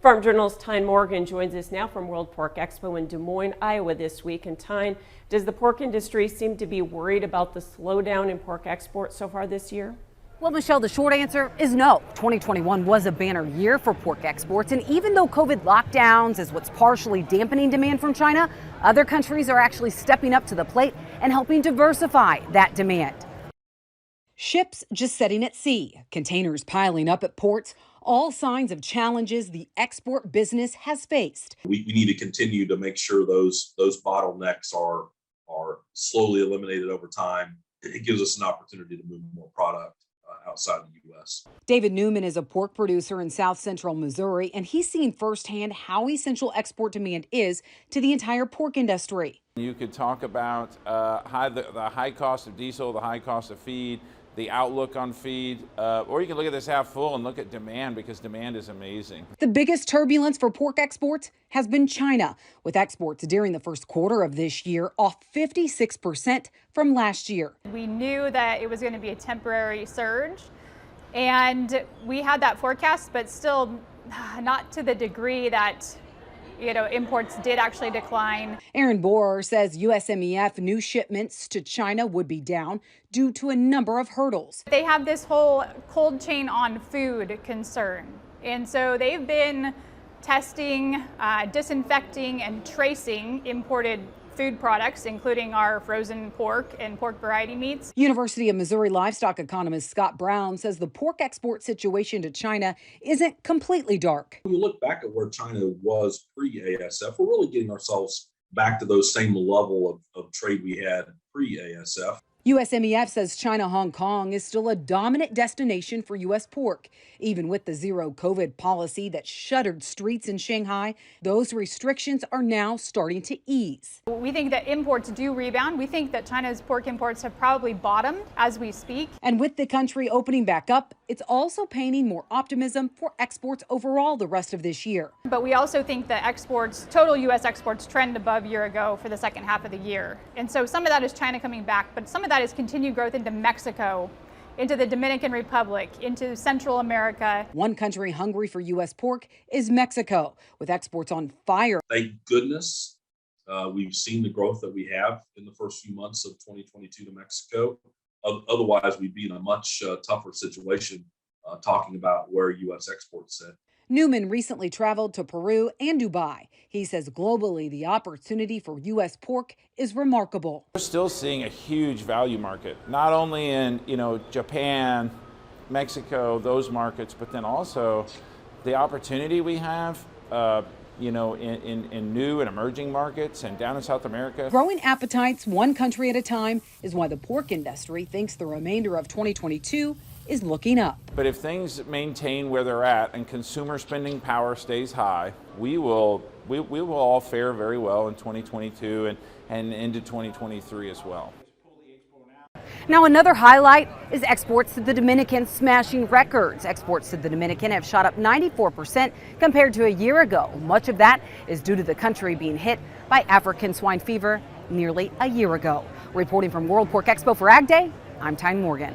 Farm Journal's Tyne Morgan joins us now from World Pork Expo in Des Moines, Iowa this week. And Tyne, does the pork industry seem to be worried about the slowdown in pork exports so far this year? Well, Michelle, the short answer is no. 2021 was a banner year for pork exports, and even though COVID lockdowns is what's partially dampening demand from China, other countries are actually stepping up to the plate and helping diversify that demand. Ships just setting at sea, containers piling up at ports, all signs of challenges the export business has faced. We need to continue to make sure those bottlenecks are slowly eliminated over time. It gives us an opportunity to move more product outside the U.S. David Newman is a pork producer in south central Missouri, and he's seen firsthand how essential export demand is to the entire pork industry. You could talk about the high cost of diesel, the high cost of feed, the outlook on feed, or you can look at this half full and look at demand, because demand is amazing. The biggest turbulence for pork exports has been China, with exports during the first quarter of this year off 56% from last year. We knew that it was going to be a temporary surge, and we had that forecast, but still not to the degree that imports did actually decline. Aaron Borer says USMEF new shipments to China would be down due to a number of hurdles. They have this whole cold chain on food concern, and so they've been testing, disinfecting, and tracing imported food products, including our frozen pork and pork variety meats. University of Missouri livestock economist Scott Brown says the pork export situation to China isn't completely dark. When we look back at where China was pre-ASF, we're really getting ourselves back to those same level of trade we had pre-ASF. USMEF says China-Hong Kong is still a dominant destination for U.S. pork. Even with the zero COVID policy that shuttered streets in Shanghai, those restrictions are now starting to ease. We think that imports do rebound. We think that China's pork imports have probably bottomed as we speak. And with the country opening back up, it's also painting more optimism for exports overall the rest of this year. But we also think that total U.S. exports trend above year ago for the second half of the year. And so some of that is China coming back, but some of that is continued growth into Mexico, into the Dominican Republic, into Central America. One country hungry for U.S. pork is Mexico, with exports on fire. Thank goodness we've seen the growth that we have in the first few months of 2022 to Mexico. Otherwise, we'd be in a much tougher situation talking about where U.S. exports sit. Newman recently traveled to Peru and Dubai. He says globally, the opportunity for U.S. pork is remarkable. We're still seeing a huge value market, not only in Japan, Mexico, those markets, but then also the opportunity we have in new and emerging markets and down in South America. Growing appetites one country at a time is why the pork industry thinks the remainder of 2022 is looking up. But if things maintain where they're at and consumer spending power stays high, we will all fare very well in 2022 and into 2023 as well. Now, another highlight is exports to the Dominican smashing records. Exports to the Dominican have shot up 94% compared to a year ago. Much of that is due to the country being hit by African swine fever nearly a year ago. Reporting from World Pork Expo for Ag Day, I'm Tyne Morgan.